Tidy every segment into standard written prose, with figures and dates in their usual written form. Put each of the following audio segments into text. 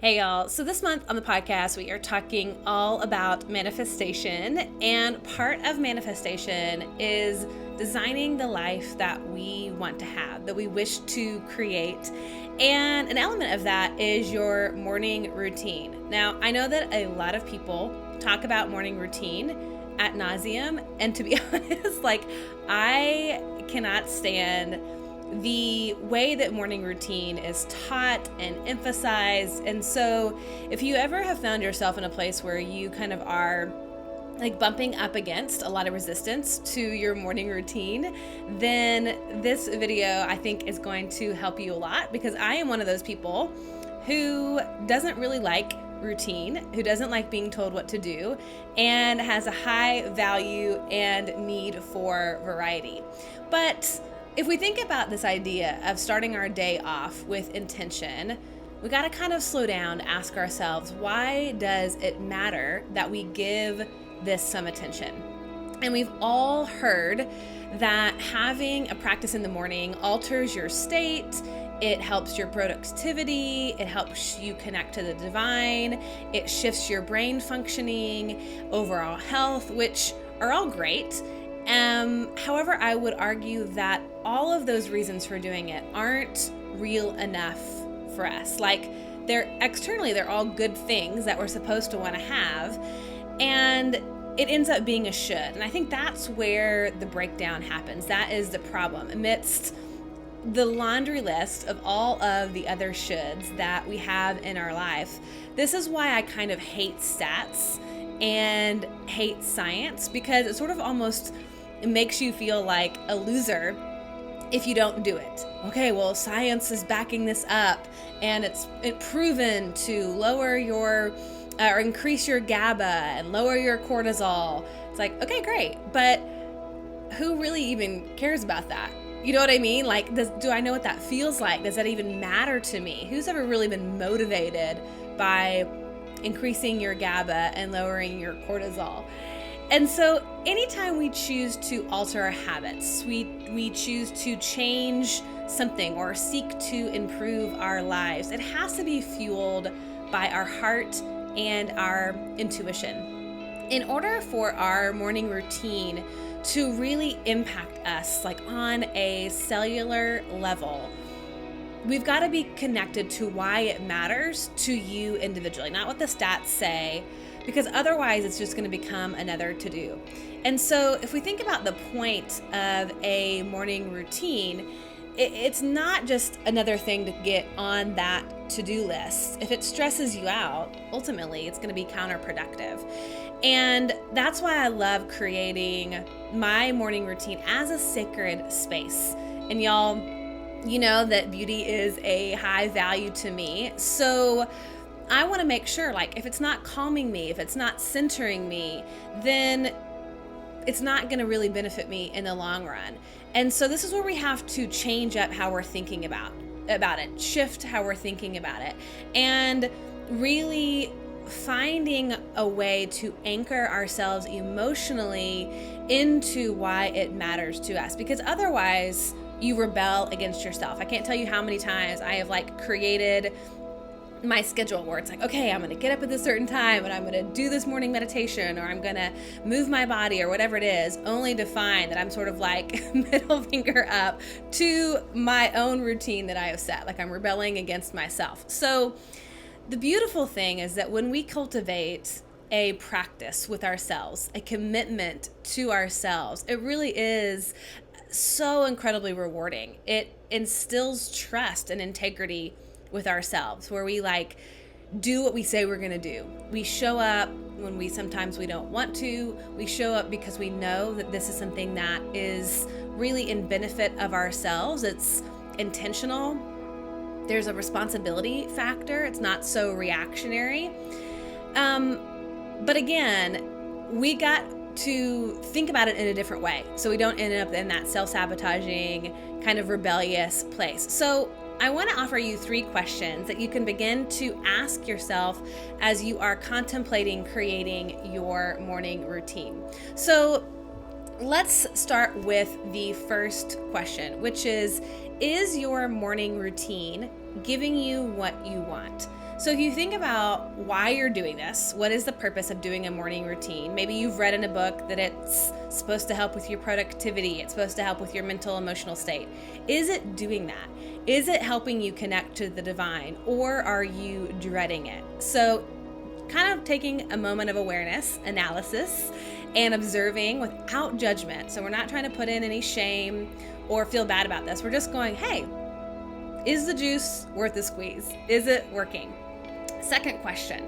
Hey y'all, so this month on the podcast we are talking all about manifestation, and part of manifestation is designing the life that we want to have, that we wish to create, and an element of that is your morning routine. Now, I know that a lot of people talk about morning routine ad nauseum, and to be honest, I cannot stand the way that morning routine is taught and emphasized. And so if you ever have found yourself in a place where you kind of are bumping up against a lot of resistance to your morning routine, then this video I think is going to help you a lot, because I am one of those people who doesn't really like routine, who doesn't like being told what to do, and has a high value and need for variety. But if we think about this idea of starting our day off with intention, we got to kind of slow down, ask ourselves, why does it matter that we give this some attention? And we've all heard that having a practice in the morning alters your state. It helps your productivity. It helps you connect to the divine. It shifts your brain functioning, overall health, which are all great. However, I would argue that all of those reasons for doing it aren't real enough for us. They're all good things that we're supposed to want to have, and it ends up being a should. And I think that's where the breakdown happens. That is the problem. Amidst the laundry list of all of the other shoulds that we have in our life, this is why I kind of hate stats and hate science, because it sort of almost makes you feel like a loser if you don't do it. Okay, well, science is backing this up, and it's proven to lower your or increase your GABA and lower your cortisol. It's like, okay, great, but who really even cares about that? You know what I mean? Do I know what that feels like? Does that even matter to me? Who's ever really been motivated by increasing your GABA and lowering your cortisol? And so anytime we choose to alter our habits, we choose to change something or seek to improve our lives, it has to be fueled by our heart and our intuition. In order for our morning routine to really impact us, on a cellular level, we've got to be connected to why it matters to you individually, not what the stats say, because otherwise it's just going to become another to-do. And so if we think about the point of a morning routine, it's not just another thing to get on that to-do list. If it stresses you out, ultimately it's going to be counterproductive. And that's why I love creating my morning routine as a sacred space. And y'all, you know that beauty is a high value to me. So I want to make sure, if it's not calming me, if it's not centering me, then it's not going to really benefit me in the long run. And so this is where we have to change up how we're thinking about it, shift how we're thinking about it, and really finding a way to anchor ourselves emotionally into why it matters to us, because otherwise you rebel against yourself. I can't tell you how many times I have created my schedule where it's okay, I'm going to get up at this certain time and I'm going to do this morning meditation, or I'm going to move my body, or whatever it is, only to find that I'm sort of middle finger up to my own routine that I have set. I'm rebelling against myself. So the beautiful thing is that when we cultivate a practice with ourselves, a commitment to ourselves, it really is so incredibly rewarding. It instills trust and integrity with ourselves, where we do what we say we're going to do. We show up when sometimes we don't want to. We show up because we know that this is something that is really in benefit of ourselves. It's intentional. There's a responsibility factor. It's not so reactionary. But again, we got to think about it in a different way, so we don't end up in that self-sabotaging, kind of rebellious place. So I want to offer you 3 questions that you can begin to ask yourself as you are contemplating creating your morning routine. So let's start with the first question, which is your morning routine giving you what you want? So if you think about why you're doing this, what is the purpose of doing a morning routine? Maybe you've read in a book that it's supposed to help with your productivity. It's supposed to help with your mental, emotional state. Is it doing that? Is it helping you connect to the divine, or are you dreading it? So kind of taking a moment of awareness, analysis, and observing without judgment. So we're not trying to put in any shame or feel bad about this. We're just going, hey, is the juice worth the squeeze? Is it working? Second question,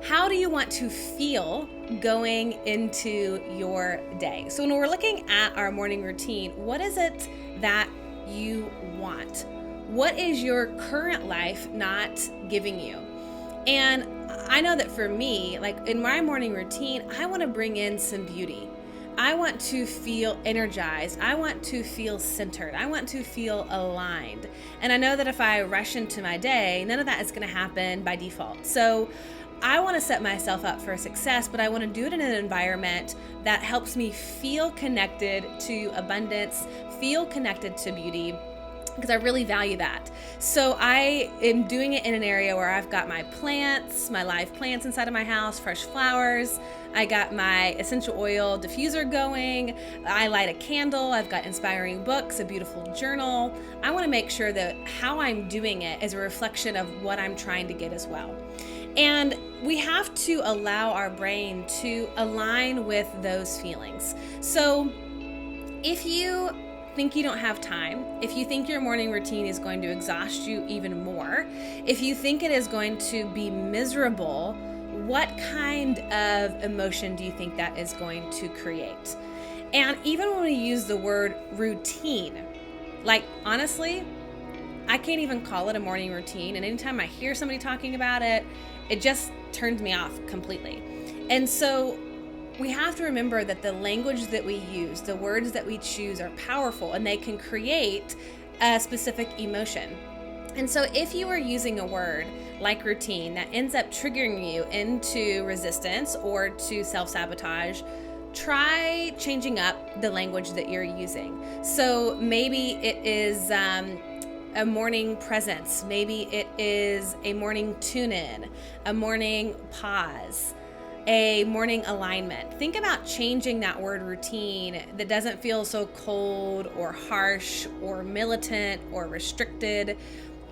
how do you want to feel going into your day? So when we're looking at our morning routine, what is it that you want? What is your current life not giving you? And I know that for me, like in my morning routine, I want to bring in some beauty. I want to feel energized. I want to feel centered. I want to feel aligned. And I know that if I rush into my day, none of that is going to happen by default. So I want to set myself up for success, but I want to do it in an environment that helps me feel connected to abundance, feel connected to beauty, because I really value that. So I am doing it in an area where I've got my plants, my live plants inside of my house, fresh flowers. I got my essential oil diffuser going. I light a candle. I've got inspiring books, a beautiful journal. I want to make sure that how I'm doing it is a reflection of what I'm trying to get as well. And we have to allow our brain to align with those feelings. So if you think you don't have time, if you think your morning routine is going to exhaust you even more, if you think it is going to be miserable, what kind of emotion do you think that is going to create? And even when we use the word routine, like honestly, I can't even call it a morning routine. And anytime I hear somebody talking about it, it just turns me off completely. And so we have to remember that the language that we use, the words that we choose are powerful, and they can create a specific emotion. And so if you are using a word like routine that ends up triggering you into resistance or to self-sabotage, try changing up the language that you're using. So maybe it is a morning presence. Maybe it is a morning tune-in, a morning pause, a morning alignment. Think about changing that word routine that doesn't feel so cold or harsh or militant or restricted,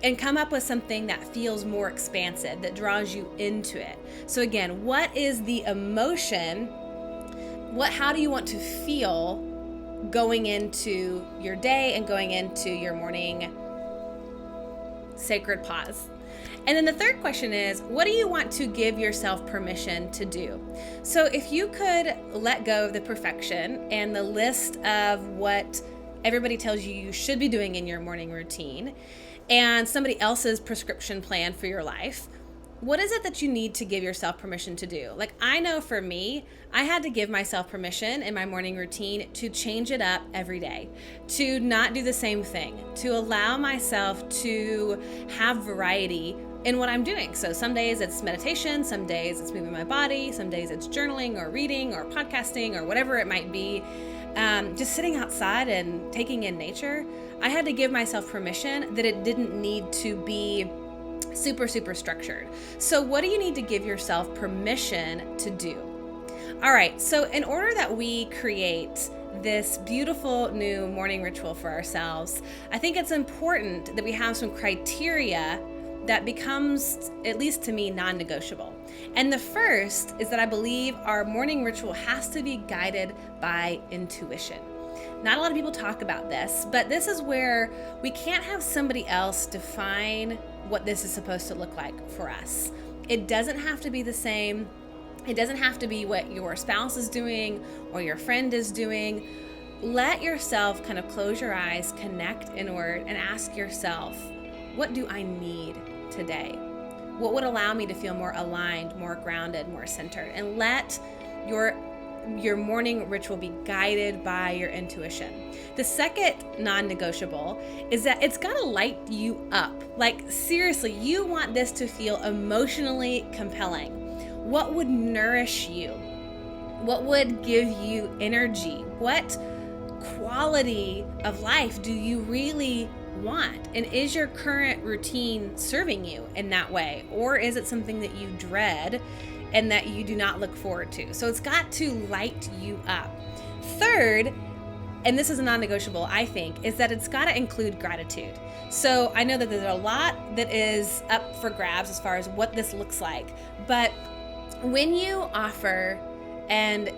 and come up with something that feels more expansive, that draws you into it. So again, what is the emotion? How do you want to feel going into your day and going into your morning sacred pause? And then the third question is, what do you want to give yourself permission to do? So if you could let go of the perfection and the list of what everybody tells you you should be doing in your morning routine and somebody else's prescription plan for your life, what is it that you need to give yourself permission to do? Like, I know for me, I had to give myself permission in my morning routine to change it up every day, to not do the same thing, to allow myself to have variety in what I'm doing. So some days it's meditation, some days it's moving my body, some days it's journaling or reading or podcasting or whatever it might be. Just sitting outside and taking in nature. I had to give myself permission that it didn't need to be super structured. So what do you need to give yourself permission to do? All right, so in order that we create this beautiful new morning ritual for ourselves, I think it's important that we have some criteria that becomes, at least to me, non-negotiable. And the first is that I believe our morning ritual has to be guided by intuition. Not a lot of people talk about this, but this is where we can't have somebody else define what this is supposed to look like for us. It doesn't have to be the same. It doesn't have to be what your spouse is doing or your friend is doing. Let yourself kind of close your eyes, connect inward, and ask yourself, what do I need today? What would allow me to feel more aligned, more grounded, more centered? And let your morning ritual be guided by your intuition. The second non-negotiable is that it's got to light you up. Like, seriously, you want this to feel emotionally compelling. What would nourish you? What would give you energy? What quality of life do you really want? And is your current routine serving you in that way? Or is it something that you dread and that you do not look forward to? So it's got to light you up. Third, and this is a non-negotiable, I think, is that it's got to include gratitude. So I know that there's a lot that is up for grabs as far as what this looks like. But when you offer and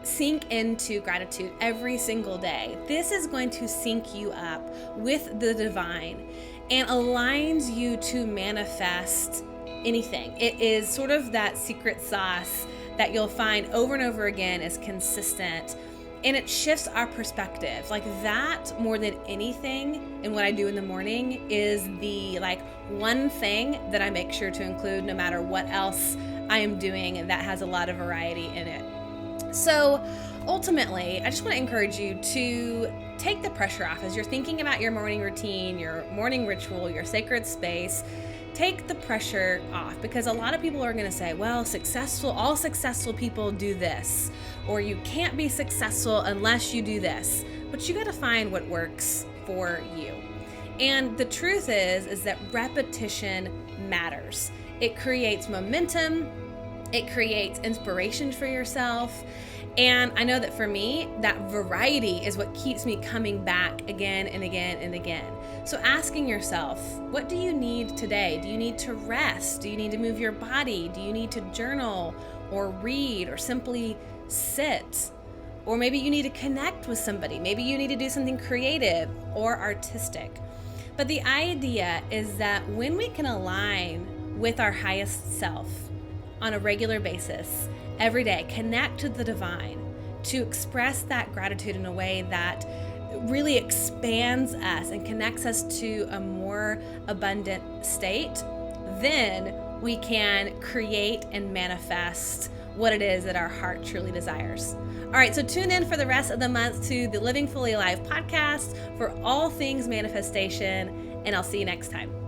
sink into gratitude every single day, this is going to sync you up with the divine and aligns you to manifest anything. It is sort of that secret sauce that you'll find over and over again is consistent, and it shifts our perspective. Like that, more than anything in what I do in the morning, is the one thing that I make sure to include no matter what else I am doing that has a lot of variety in it. So ultimately, I just want to encourage you to take the pressure off as you're thinking about your morning routine, your morning ritual, your sacred space. Take the pressure off, because a lot of people are going to say, well, all successful people do this, or you can't be successful unless you do this. But you got to find what works for you. And the truth is that repetition matters. It creates momentum. It creates inspiration for yourself. And I know that for me, that variety is what keeps me coming back again and again and again. So asking yourself, what do you need today? Do you need to rest? Do you need to move your body? Do you need to journal or read or simply sit? Or maybe you need to connect with somebody. Maybe you need to do something creative or artistic. But the idea is that when we can align with our highest self on a regular basis, every day, connect to the divine, to express that gratitude in a way that really expands us and connects us to a more abundant state, then we can create and manifest what it is that our heart truly desires. All right, so tune in for the rest of the month to the Living Fully Alive podcast for all things manifestation, and I'll see you next time.